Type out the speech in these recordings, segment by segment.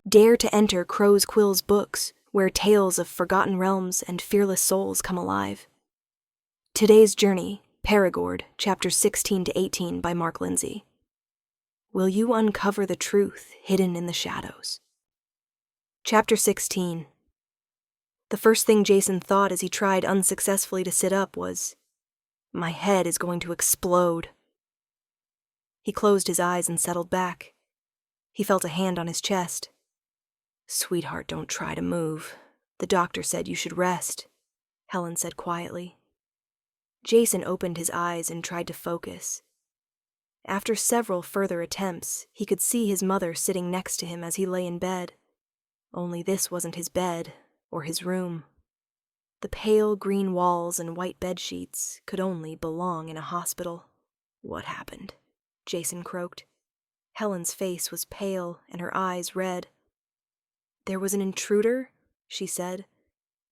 Dare to enter Crow's Quill's books, where tales of forgotten realms and fearless souls come alive. Today's Journey, Perigord, chapters 16 to 18 by Mark Lindsay. Will you uncover the truth hidden in the shadows? Chapter 16. The first thing Jason thought as he tried unsuccessfully to sit up was, "My head is going to explode." He closed his eyes and settled back. He felt a hand on his chest. "Sweetheart, don't try to move. The doctor said you should rest," Helen said quietly. Jason opened his eyes and tried to focus. After several further attempts, he could see his mother sitting next to him as he lay in bed. Only this wasn't his bed or his room. The pale green walls and white bedsheets could only belong in a hospital. "What happened?" Jason croaked. Helen's face was pale and her eyes red. "There was an intruder," she said,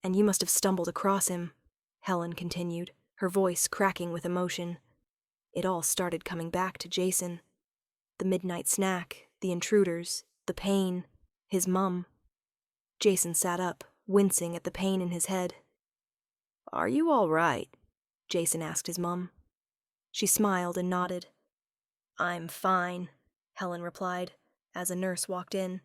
"and you must have stumbled across him," Helen continued, her voice cracking with emotion. It all started coming back to Jason. The midnight snack, the intruders, the pain, his mum. Jason sat up, wincing at the pain in his head. "Are you all right?" Jason asked his mum. She smiled and nodded. "I'm fine," Helen replied, as a nurse walked in.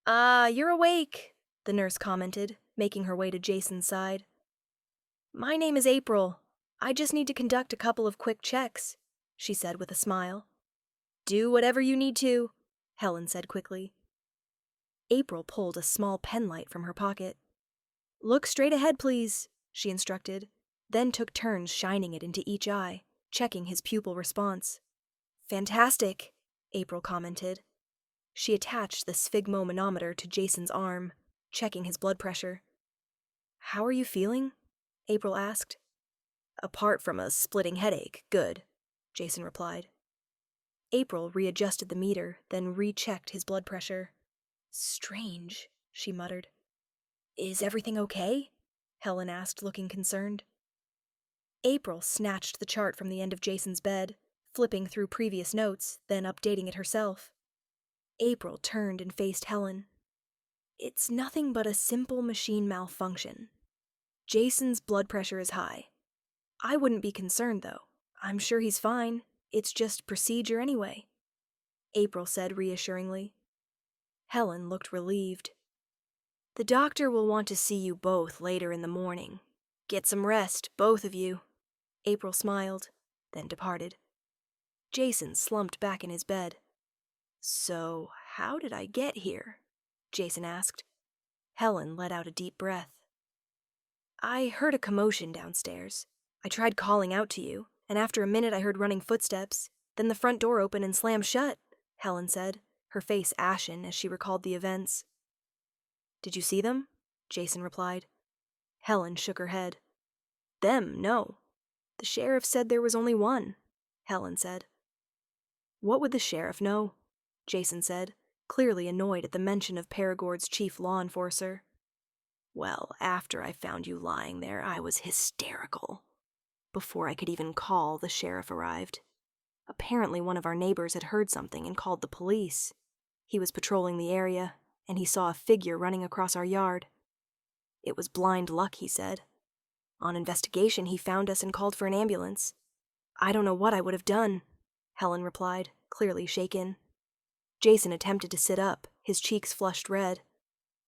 You're awake," the nurse commented, making her way to Jason's side. "My name is April. I just need to conduct a couple of quick checks," she said with a smile. "Do whatever you need to," Helen said quickly. April pulled a small penlight from her pocket. "Look straight ahead, please," she instructed, then took turns shining it into each eye, checking his pupil response. "Fantastic," April commented. She attached the sphygmomanometer to Jason's arm, checking his blood pressure. "How are you feeling?" April asked. "Apart from a splitting headache, good," Jason replied. April readjusted the meter, then rechecked his blood pressure. "Strange," she muttered. "Is everything okay?" Helen asked, looking concerned. April snatched the chart from the end of Jason's bed, flipping through previous notes, then updating it herself. April turned and faced Helen. "It's nothing but a simple machine malfunction. Jason's blood pressure is high. I wouldn't be concerned, though. I'm sure he's fine. It's just procedure anyway," April said reassuringly. Helen looked relieved. "The doctor will want to see you both later in the morning. Get some rest, both of you," April smiled, then departed. Jason slumped back in his bed. "So, how did I get here?" Jason asked. Helen let out a deep breath. "I heard a commotion downstairs. I tried calling out to you, and after a minute I heard running footsteps. Then the front door opened and slammed shut," Helen said, her face ashen as she recalled the events. "Did you see them?" Jason replied. Helen shook her head. "Them, no. The sheriff said there was only one," Helen said. "What would the sheriff know?" Jason said, clearly annoyed at the mention of Perigord's chief law enforcer. "Well, after I found you lying there, I was hysterical. Before I could even call, the sheriff arrived. Apparently one of our neighbors had heard something and called the police. He was patrolling the area, and he saw a figure running across our yard. It was blind luck, he said. On investigation, he found us and called for an ambulance. I don't know what I would have done," Helen replied, clearly shaken. Jason attempted to sit up, his cheeks flushed red.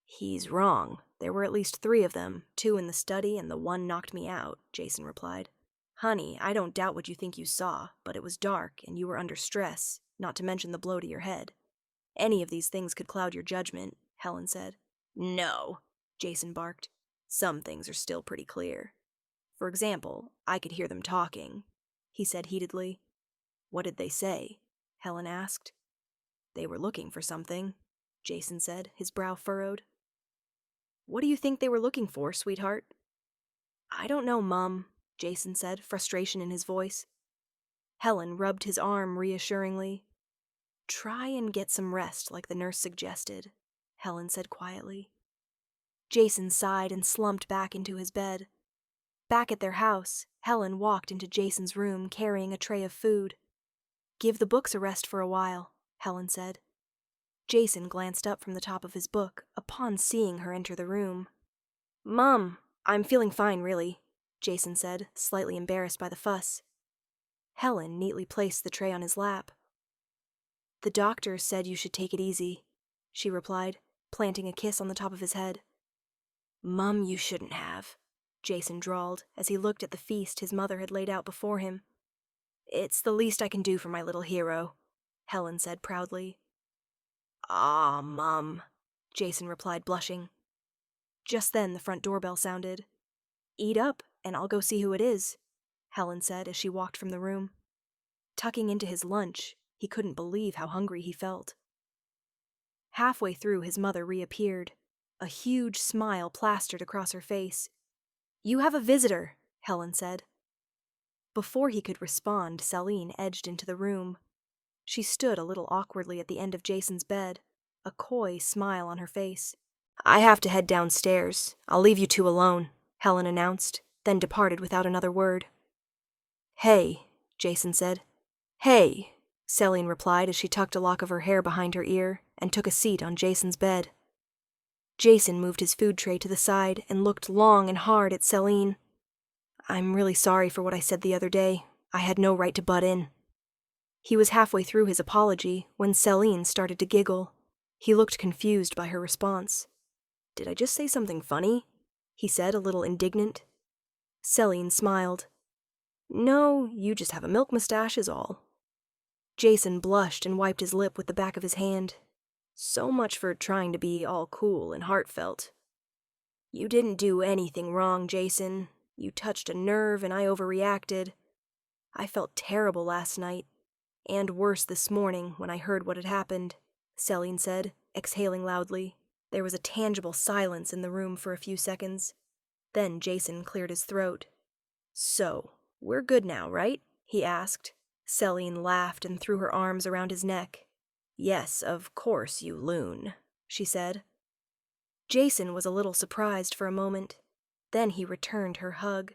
"He's wrong. There were at least 3 of them, 2 in the study and the one knocked me out," Jason replied. "Honey, I don't doubt what you think you saw, but it was dark and you were under stress, not to mention the blow to your head. Any of these things could cloud your judgment," Helen said. "No," Jason barked. "Some things are still pretty clear. For example, I could hear them talking," he said heatedly. "What did they say?" Helen asked. "They were looking for something," Jason said, his brow furrowed. "What do you think they were looking for, sweetheart?" "I don't know, Mum," Jason said, frustration in his voice. Helen rubbed his arm reassuringly. "Try and get some rest like the nurse suggested," Helen said quietly. Jason sighed and slumped back into his bed. Back at their house, Helen walked into Jason's room carrying a tray of food. "Give the books a rest for a while," Helen said. Jason glanced up from the top of his book upon seeing her enter the room. "Mom, I'm feeling fine, really," Jason said, slightly embarrassed by the fuss. Helen neatly placed the tray on his lap. "The doctor said you should take it easy," she replied, planting a kiss on the top of his head. "Mum, you shouldn't have," Jason drawled as he looked at the feast his mother had laid out before him. "It's the least I can do for my little hero," Helen said proudly. "Ah, Mum," Jason replied, blushing. Just then the front doorbell sounded. "Eat up, and I'll go see who it is," Helen said as she walked from the room. Tucking into his lunch, he couldn't believe how hungry he felt. Halfway through, his mother reappeared, a huge smile plastered across her face. "You have a visitor," Helen said. Before he could respond, Selene edged into the room. She stood a little awkwardly at the end of Jason's bed, a coy smile on her face. "I have to head downstairs. I'll leave you two alone," Helen announced, then departed without another word. "Hey," Jason said. "Hey," Selene replied as she tucked a lock of her hair behind her ear and took a seat on Jason's bed. Jason moved his food tray to the side and looked long and hard at Selene. "I'm really sorry for what I said the other day. I had no right to butt in." He was halfway through his apology when Selene started to giggle. He looked confused by her response. "Did I just say something funny?" he said, a little indignant. Selene smiled. "No, you just have a milk mustache is all." Jason blushed and wiped his lip with the back of his hand. So much for trying to be all cool and heartfelt. "You didn't do anything wrong, Jason. You touched a nerve and I overreacted. I felt terrible last night, and worse this morning when I heard what had happened," Selene said, exhaling loudly. There was a tangible silence in the room for a few seconds. Then Jason cleared his throat. "So, we're good now, right?" he asked. Selene laughed and threw her arms around his neck. "Yes, of course, you loon," she said. Jason was a little surprised for a moment. Then he returned her hug,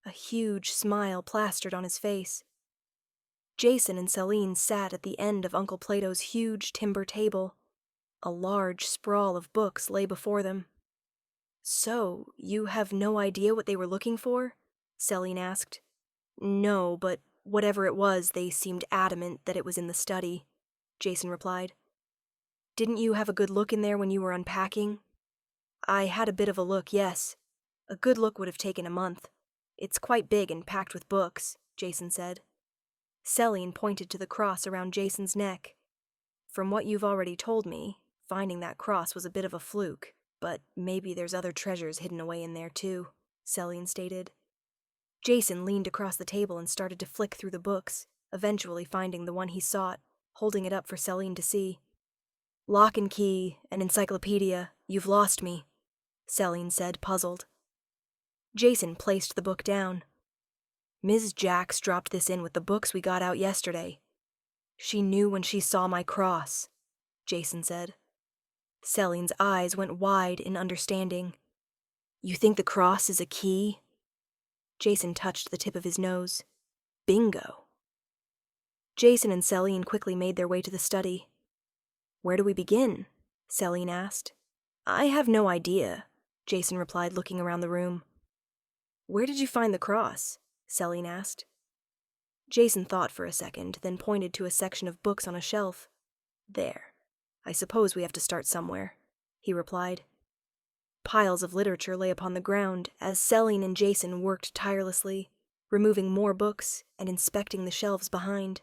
a huge smile plastered on his face. Jason and Selene sat at the end of Uncle Plato's huge timber table. A large sprawl of books lay before them. "So, you have no idea what they were looking for?" Selene asked. "No, but whatever it was, they seemed adamant that it was in the study," Jason replied. "Didn't you have a good look in there when you were unpacking?" "I had a bit of a look, yes. A good look would have taken a month. It's quite big and packed with books," Jason said. Selene pointed to the cross around Jason's neck. "From what you've already told me, finding that cross was a bit of a fluke, but maybe there's other treasures hidden away in there too," Selene stated. Jason leaned across the table and started to flick through the books, eventually finding the one he sought, holding it up for Selene to see. "Lock and Key, an encyclopedia, you've lost me," Selene said, puzzled. Jason placed the book down. "Ms. Jax dropped this in with the books we got out yesterday. She knew when she saw my cross," Jason said. Selene's eyes went wide in understanding. "You think the cross is a key?" Jason touched the tip of his nose. "Bingo." Jason and Selene quickly made their way to the study. "Where do we begin?" Selene asked. "I have no idea," Jason replied, looking around the room. "Where did you find the cross?" Selene asked. Jason thought for a second, then pointed to a section of books on a shelf. "There. I suppose we have to start somewhere," he replied. Piles of literature lay upon the ground as Selene and Jason worked tirelessly, removing more books and inspecting the shelves behind.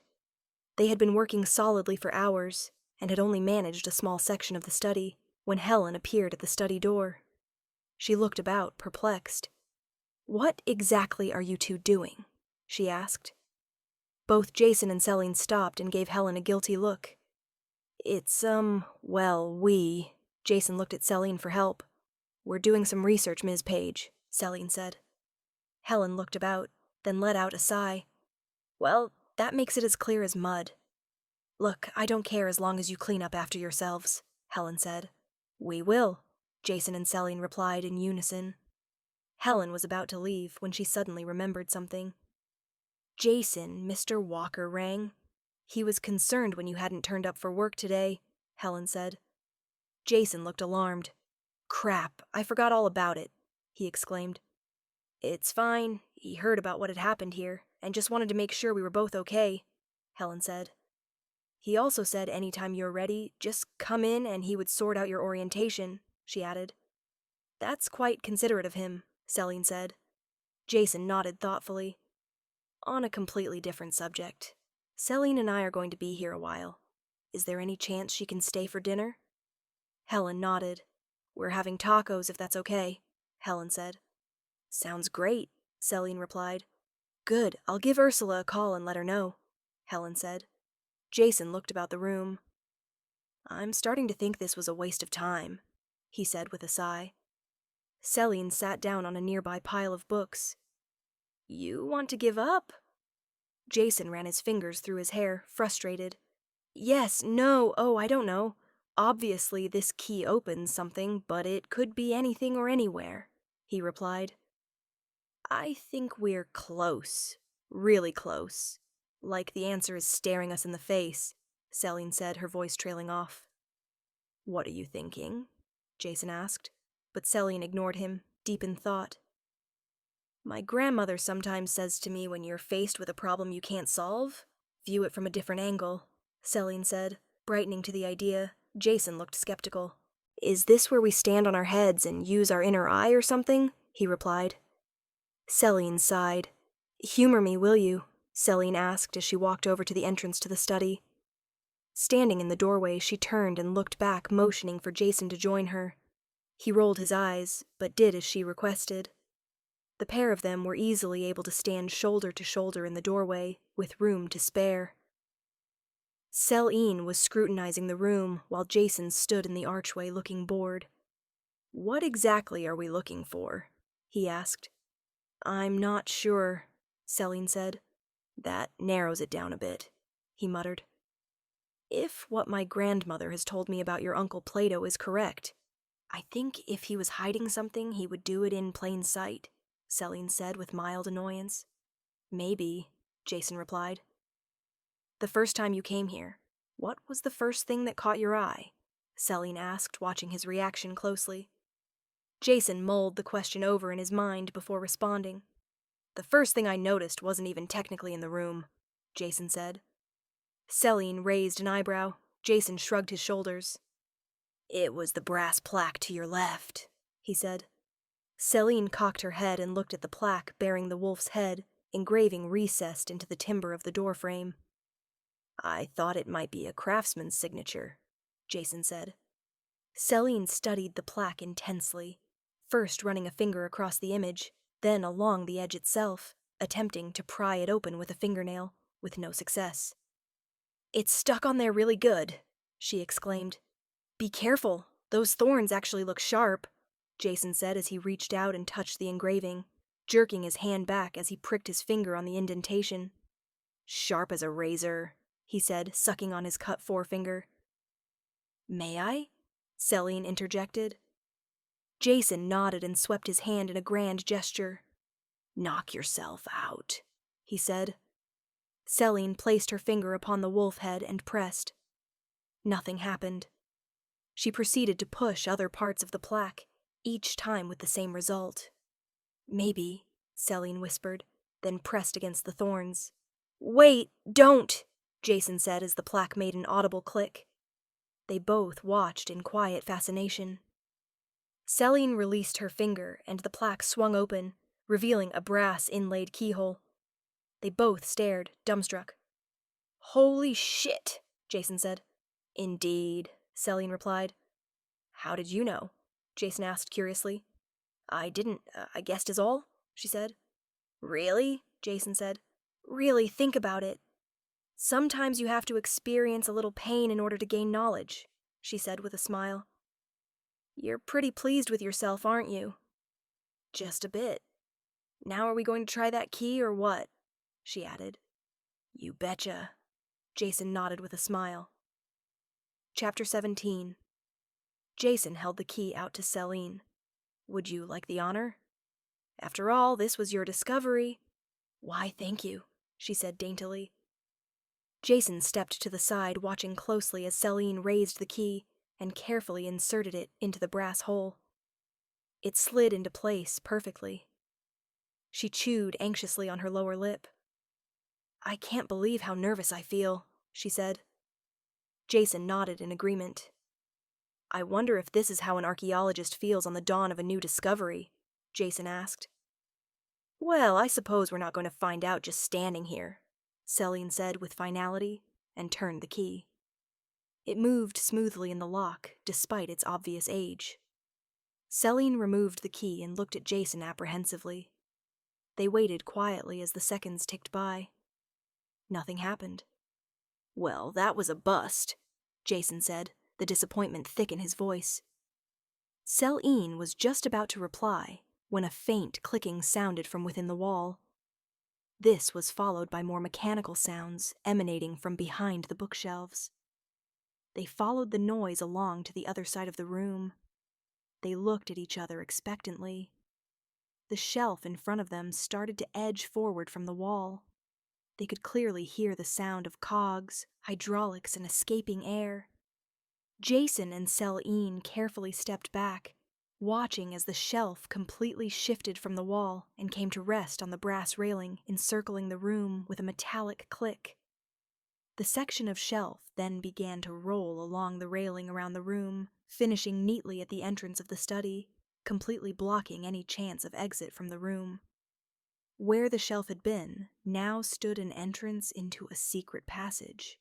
They had been working solidly for hours and had only managed a small section of the study when Helen appeared at the study door. She looked about, perplexed. "What exactly are you two doing?" she asked. Both Jason and Selene stopped and gave Helen a guilty look. "It's, Jason looked at Selene for help. "We're doing some research, Ms. Page," Selene said. Helen looked about, then let out a sigh. "Well, that makes it as clear as mud." "Look, I don't care as long as you clean up after yourselves," Helen said. "We will," Jason and Selene replied in unison. Helen was about to leave when she suddenly remembered something. "Jason, Mr. Walker rang. He was concerned when you hadn't turned up for work today. Helen said. Jason looked alarmed. "Crap, I forgot all about it," he exclaimed. "It's fine. He heard about what had happened here, and just wanted to make sure we were both okay," Helen said. "He also said anytime you're ready, just come in and he would sort out your orientation," she added. "That's quite considerate of him," Selene said. Jason nodded thoughtfully. "On a completely different subject. Selene and I are going to be here a while. Is there any chance she can stay for dinner?" Helen nodded. "We're having tacos if that's okay," Helen said. "Sounds great," Selene replied. "Good, I'll give Ursula a call and let her know," Helen said. Jason looked about the room. "I'm starting to think this was a waste of time," he said with a sigh. Selene sat down on a nearby pile of books. "You want to give up?" Jason ran his fingers through his hair, frustrated. "Yes, no, oh, I don't know. Obviously this key opens something, but it could be anything or anywhere," he replied. "I think we're close. Really close. Like the answer is staring us in the face," Selene said, her voice trailing off. "What are you thinking?" Jason asked, but Selene ignored him, deep in thought. "My grandmother sometimes says to me when you're faced with a problem you can't solve, view it from a different angle," Selene said, brightening to the idea. Jason looked skeptical. "Is this where we stand on our heads and use our inner eye or something?" he replied. Selene sighed. "Humor me, will you?" Selene asked as she walked over to the entrance to the study. Standing in the doorway, she turned and looked back, motioning for Jason to join her. He rolled his eyes, but did as she requested. The pair of them were easily able to stand shoulder to shoulder in the doorway, with room to spare. Selene was scrutinizing the room while Jason stood in the archway looking bored. "What exactly are we looking for?" he asked. "I'm not sure," Selene said. "That narrows it down a bit," he muttered. "If what my grandmother has told me about your Uncle Plato is correct, I think if he was hiding something, he would do it in plain sight," Selene said with mild annoyance. "Maybe," Jason replied. "The first time you came here, what was the first thing that caught your eye?" Selene asked, watching his reaction closely. Jason mulled the question over in his mind before responding. "The first thing I noticed wasn't even technically in the room," Jason said. Selene raised an eyebrow. Jason shrugged his shoulders. "It was the brass plaque to your left," he said. Selene cocked her head and looked at the plaque bearing the wolf's head, engraving recessed into the timber of the doorframe. "I thought it might be a craftsman's signature," Jason said. Selene studied the plaque intensely, first running a finger across the image, then along the edge itself, attempting to pry it open with a fingernail, with no success. "It's stuck on there really good," she exclaimed. "Be careful, those thorns actually look sharp," Jason said as he reached out and touched the engraving, jerking his hand back as he pricked his finger on the indentation. "Sharp as a razor," he said, sucking on his cut forefinger. "May I?" Selene interjected. Jason nodded and swept his hand in a grand gesture. "Knock yourself out," he said. Selene placed her finger upon the wolf head and pressed. Nothing happened. She proceeded to push other parts of the plaque, each time with the same result. "Maybe," Selene whispered, then pressed against the thorns. "Wait, don't!" Jason said as the plaque made an audible click. They both watched in quiet fascination. Selene released her finger and the plaque swung open, revealing a brass inlaid keyhole. They both stared, dumbstruck. "Holy shit," Jason said. "Indeed," Selene replied. "How did you know?" Jason asked curiously. "I didn't, I guessed is all," she said. "Really?" Jason said. "Really, think about it. Sometimes you have to experience a little pain in order to gain knowledge," she said with a smile. "You're pretty pleased with yourself, aren't you?" "Just a bit. Now are we going to try that key or what?" she added. "You betcha." Jason nodded with a smile. Chapter 17. Jason held the key out to Selene. "Would you like the honor?" "After all, this was your discovery." "Why, thank you," she said daintily. Jason stepped to the side, watching closely as Selene raised the key and carefully inserted it into the brass hole. It slid into place perfectly. She chewed anxiously on her lower lip. "I can't believe how nervous I feel," she said. Jason nodded in agreement. "I wonder if this is how an archaeologist feels on the dawn of a new discovery," Jason asked. "Well, I suppose we're not going to find out just standing here," Selene said with finality, and turned the key. It moved smoothly in the lock, despite its obvious age. Selene removed the key and looked at Jason apprehensively. They waited quietly as the seconds ticked by. Nothing happened. "Well, that was a bust," Jason said, the disappointment thick in his voice. Selene was just about to reply when a faint clicking sounded from within the wall. This was followed by more mechanical sounds emanating from behind the bookshelves. They followed the noise along to the other side of the room. They looked at each other expectantly. The shelf in front of them started to edge forward from the wall. They could clearly hear the sound of cogs, hydraulics, and escaping air. Jason and Selene carefully stepped back, watching as the shelf completely shifted from the wall and came to rest on the brass railing encircling the room with a metallic click. The section of shelf then began to roll along the railing around the room, finishing neatly at the entrance of the study, completely blocking any chance of exit from the room. Where the shelf had been now stood an entrance into a secret passage,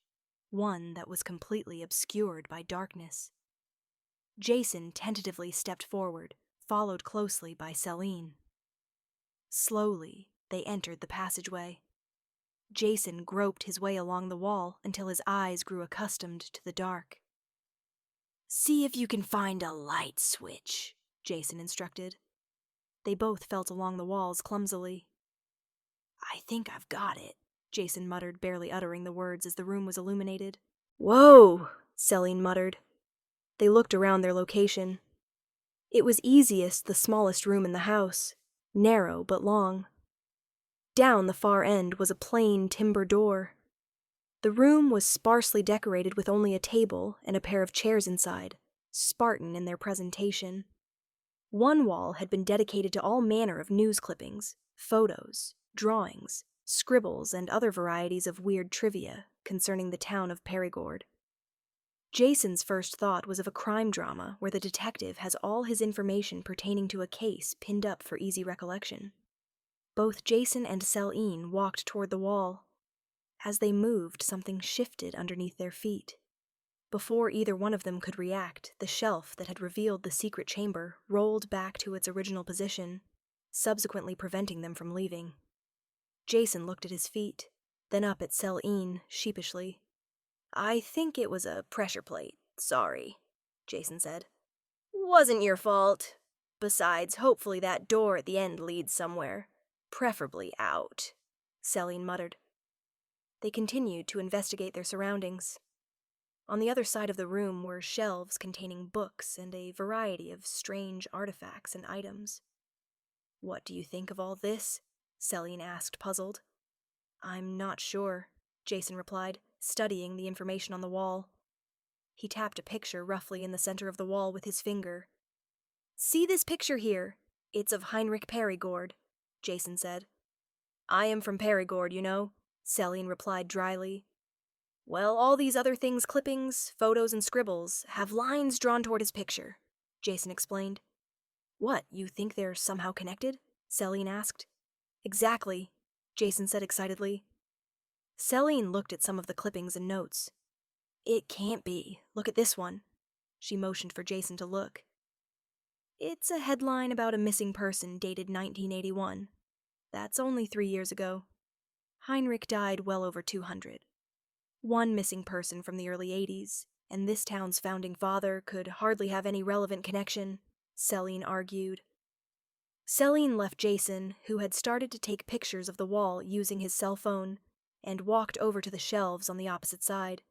one that was completely obscured by darkness. Jason tentatively stepped forward, followed closely by Selene. Slowly, they entered the passageway. Jason groped his way along the wall until his eyes grew accustomed to the dark. "See if you can find a light switch," Jason instructed. They both felt along the walls clumsily. "I think I've got it," Jason muttered, barely uttering the words as the room was illuminated. "Whoa," Selene muttered. They looked around their location. It was easiest the smallest room in the house, narrow but long. Down the far end was a plain timber door. The room was sparsely decorated with only a table and a pair of chairs inside, Spartan in their presentation. One wall had been dedicated to all manner of news clippings, photos, drawings, scribbles, and other varieties of weird trivia concerning the town of Perigord. Jason's first thought was of a crime drama where the detective has all his information pertaining to a case pinned up for easy recollection. Both Jason and Selene walked toward the wall. As they moved, something shifted underneath their feet. Before either one of them could react, the shelf that had revealed the secret chamber rolled back to its original position, subsequently preventing them from leaving. Jason looked at his feet, then up at Selene, sheepishly. "I think it was a pressure plate. Sorry," Jason said. "Wasn't your fault. Besides, hopefully that door at the end leads somewhere. Preferably out," Selene muttered. They continued to investigate their surroundings. On the other side of the room were shelves containing books and a variety of strange artifacts and items. "What do you think of all this?" Selene asked, puzzled. "I'm not sure," Jason replied, studying the information on the wall. He tapped a picture roughly in the center of the wall with his finger. "See this picture here? It's of Heinrich Perigord," Jason said. "I am from Perigord, you know," Selene replied dryly. "Well, all these other things, clippings, photos, and scribbles, have lines drawn toward his picture," Jason explained. "What, you think they're somehow connected?" Selene asked. "Exactly," Jason said excitedly. Selene looked at some of the clippings and notes. "It can't be. Look at this one." She motioned for Jason to look. "It's a headline about a missing person dated 1981. That's only 3 years ago. Heinrich died well over 200. One missing person from the early 80s, and this town's founding father could hardly have any relevant connection," Selene argued. Selene left Jason, who had started to take pictures of the wall using his cell phone, and walked over to the shelves on the opposite side.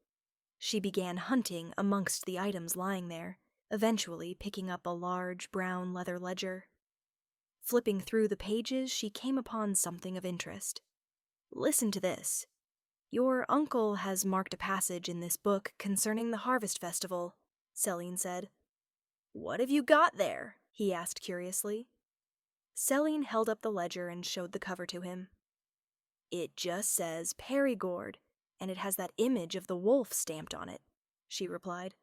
She began hunting amongst the items lying there, eventually picking up a large brown leather ledger. Flipping through the pages, she came upon something of interest. "Listen to this." Your uncle has marked a passage in this book concerning the harvest festival, Selene said. What have you got there? He asked curiously. Selene held up the ledger and showed the cover to him. It just says Perigord, and it has that image of the wolf stamped on it, she replied.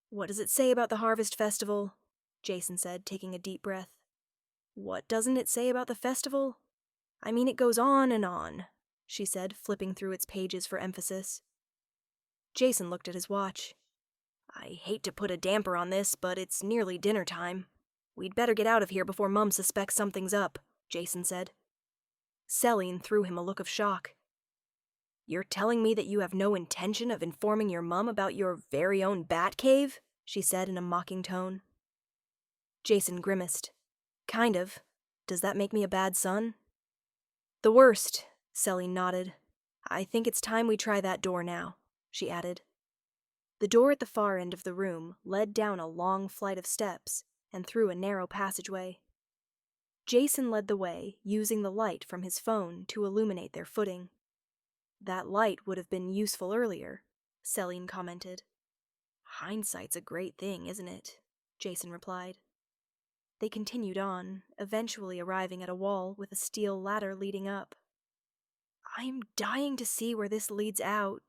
What does it say about the harvest festival? Jason said, taking a deep breath. What doesn't it say about the festival? I mean, it goes on, she said, flipping through its pages for emphasis. Jason looked at his watch. I hate to put a damper on this, but it's nearly dinner time. We'd better get out of here before Mum suspects something's up, Jason said. Selene threw him a look of shock. You're telling me that you have no intention of informing your mum about your very own bat cave? She said in a mocking tone. Jason grimaced. Kind of. Does that make me a bad son? The worst, Selene nodded. I think it's time we try that door now, she added. The door at the far end of the room led down a long flight of steps and through a narrow passageway. Jason led the way, using the light from his phone to illuminate their footing. That light would have been useful earlier, Selene commented. Hindsight's a great thing, isn't it? Jason replied. They continued on, eventually arriving at a wall with a steel ladder leading up. I'm dying to see where this leads out,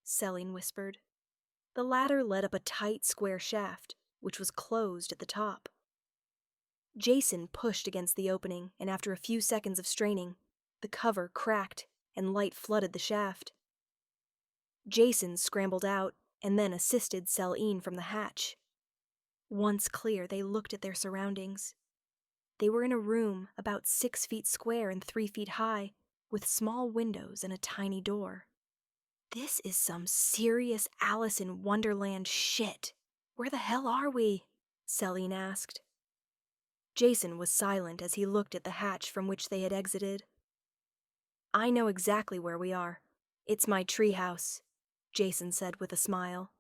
Selene whispered. The ladder led up a tight square shaft, which was closed at the top. Jason pushed against the opening, and after a few seconds of straining, the cover cracked and light flooded the shaft. Jason scrambled out and then assisted Selene from the hatch. Once clear, they looked at their surroundings. They were in a room about 6 feet square and 3 feet high, with small windows and a tiny door. This is some serious Alice in Wonderland shit. Where the hell are we? Selene asked. Jason was silent as he looked at the hatch from which they had exited. I know exactly where we are. It's my treehouse, Jason said with a smile.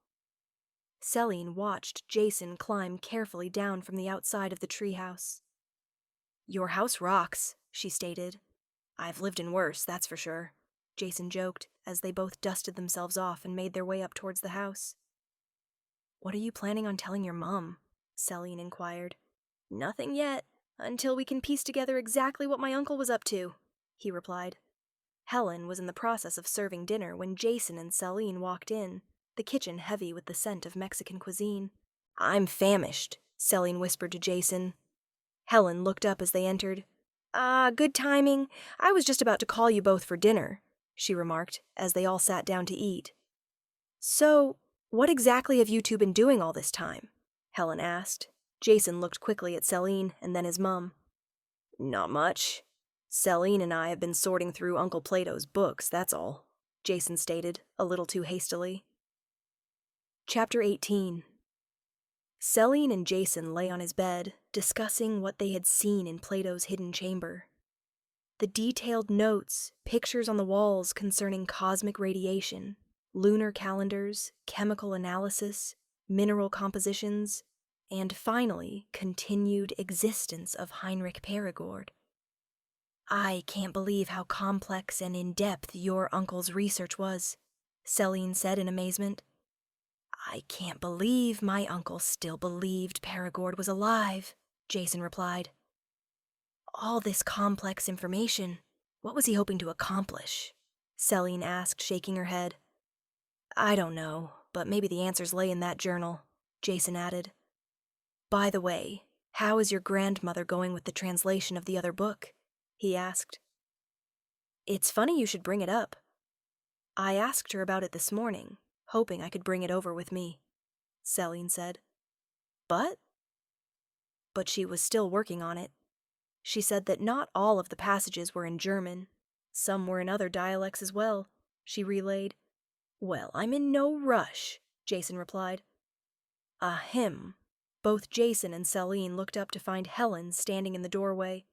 Selene watched Jason climb carefully down from the outside of the treehouse. Your house rocks, she stated. I've lived in worse, that's for sure, Jason joked as they both dusted themselves off and made their way up towards the house. What are you planning on telling your mom? Selene inquired. Nothing yet, until we can piece together exactly what my uncle was up to, he replied. Helen was in the process of serving dinner when Jason and Selene walked in, the kitchen heavy with the scent of Mexican cuisine. I'm famished, Selene whispered to Jason. Helen looked up as they entered. Good timing. I was just about to call you both for dinner, she remarked, as they all sat down to eat. So, what exactly have you two been doing all this time? Helen asked. Jason looked quickly at Selene and then his mum. Not much. Selene and I have been sorting through Uncle Plato's books, that's all, Jason stated, a little too hastily. Chapter 18. Selene and Jason lay on his bed, discussing what they had seen in Plato's hidden chamber. The detailed notes, pictures on the walls concerning cosmic radiation, lunar calendars, chemical analysis, mineral compositions, and finally, continued existence of Heinrich Perigord. I can't believe how complex and in-depth your uncle's research was, Selene said in amazement. I can't believe my uncle still believed Perigord was alive, Jason replied. All this complex information, what was he hoping to accomplish? Selene asked, shaking her head. I don't know, but maybe the answers lay in that journal, Jason added. By the way, how is your grandmother going with the translation of the other book? He asked. It's funny you should bring it up. I asked her about it this morning, hoping I could bring it over with me, Selene said. But she was still working on it. She said that not all of the passages were in German. Some were in other dialects as well, she relayed. Well, I'm in no rush, Jason replied. Ahem. Both Jason and Selene looked up to find Helen standing in the doorway.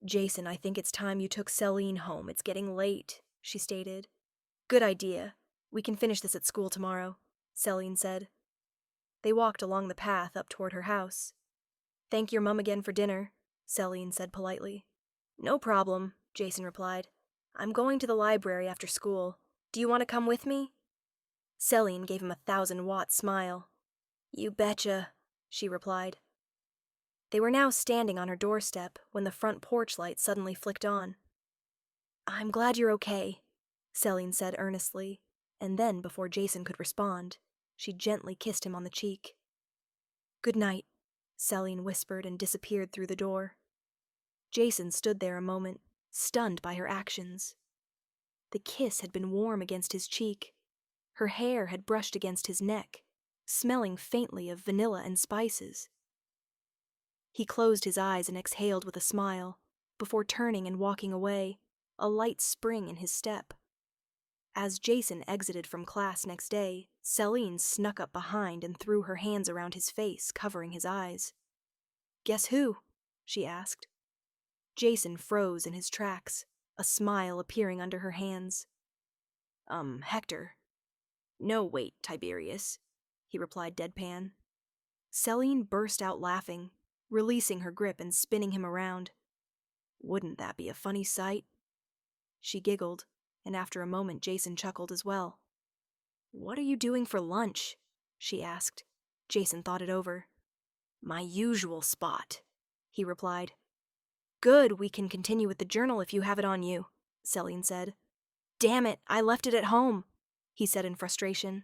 Jason, I think it's time you took Selene home. It's getting late, she stated. Good idea. We can finish this at school tomorrow, Selene said. They walked along the path up toward her house. Thank your mum again for dinner, Selene said politely. No problem, Jason replied. I'm going to the library after school. Do you want to come with me? Selene gave him a 1,000-watt smile. You betcha, she replied. They were now standing on her doorstep when the front porch light suddenly flicked on. I'm glad you're okay, Selene said earnestly, and then, before Jason could respond, she gently kissed him on the cheek. Good night, Selene whispered and disappeared through the door. Jason stood there a moment, stunned by her actions. The kiss had been warm against his cheek. Her hair had brushed against his neck, smelling faintly of vanilla and spices. He closed his eyes and exhaled with a smile, before turning and walking away, a light spring in his step. As Jason exited from class next day, Selene snuck up behind and threw her hands around his face, covering his eyes. Guess who? She asked. Jason froze in his tracks, a smile appearing under her hands. Hector. No, wait, Tiberius, he replied deadpan. Selene burst out laughing, releasing her grip and spinning him around. Wouldn't that be a funny sight? She giggled, and after a moment Jason chuckled as well. What are you doing for lunch? She asked. Jason thought it over. My usual spot, he replied. Good, we can continue with the journal if you have it on you, Selene said. Damn it, I left it at home, he said in frustration.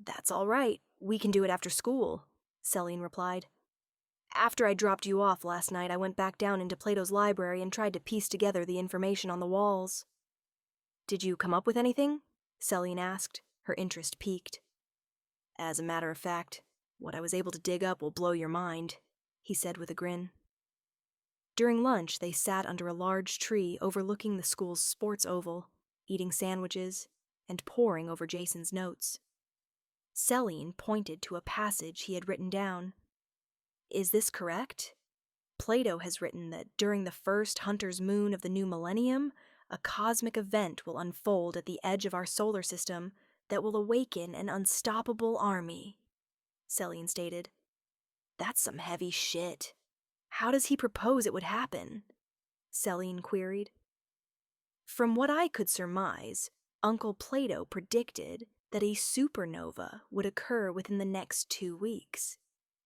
That's all right, we can do it after school, Selene replied. After I dropped you off last night, I went back down into Plato's library and tried to piece together the information on the walls. Did you come up with anything? Selene asked, her interest piqued. As a matter of fact, what I was able to dig up will blow your mind, he said with a grin. During lunch, they sat under a large tree overlooking the school's sports oval, eating sandwiches and poring over Jason's notes. Selene pointed to a passage he had written down. Is this correct? Plato has written that during the first hunter's moon of the new millennium, a cosmic event will unfold at the edge of our solar system that will awaken an unstoppable army, Selene stated. That's some heavy shit. How does he propose it would happen? Selene queried. From what I could surmise, Uncle Plato predicted that a supernova would occur within the next 2 weeks,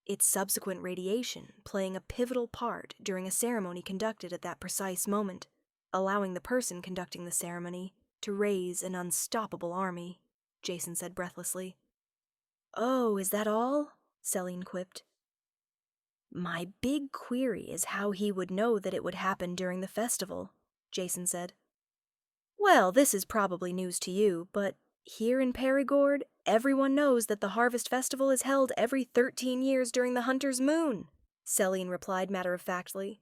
its subsequent radiation playing a pivotal part during a ceremony conducted at that precise moment, allowing the person conducting the ceremony to raise an unstoppable army, Jason said breathlessly. Oh, is that all? Selene quipped. My big query is how he would know that it would happen during the festival, Jason said. Well, this is probably news to you, but here in Perigord, everyone knows that the Harvest Festival is held every 13 years during the Hunter's Moon, Selene replied matter-of-factly.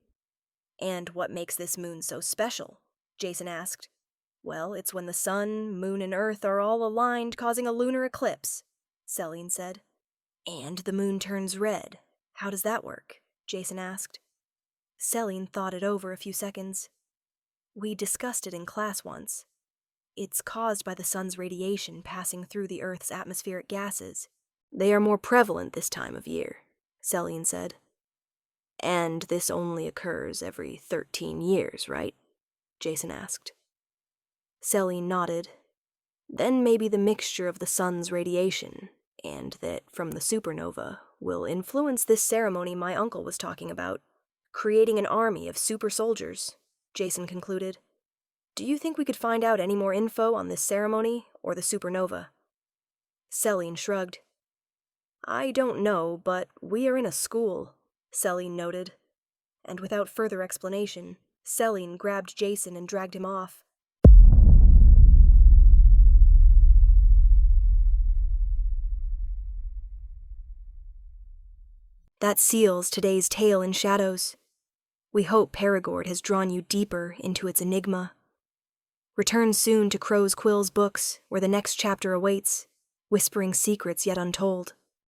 And what makes this moon so special? Jason asked. Well, it's when the sun, moon, and earth are all aligned, causing a lunar eclipse, Selene said. And the moon turns red. How does that work? Jason asked. Selene thought it over a few seconds. We discussed it in class once. It's caused by the sun's radiation passing through the Earth's atmospheric gases. They are more prevalent this time of year, Selene said. And this only occurs every 13 years, right? Jason asked. Selene nodded. Then maybe the mixture of the sun's radiation, and that from the supernova, will influence this ceremony my uncle was talking about, creating an army of super soldiers, Jason concluded. Do you think we could find out any more info on this ceremony or the supernova? Selene shrugged. I don't know, but we are in a school, Selene noted. And without further explanation, Selene grabbed Jason and dragged him off. That seals today's tale in shadows. We hope Perigord has drawn you deeper into its enigma. Return soon to Crow's Quill's books, where the next chapter awaits, whispering secrets yet untold.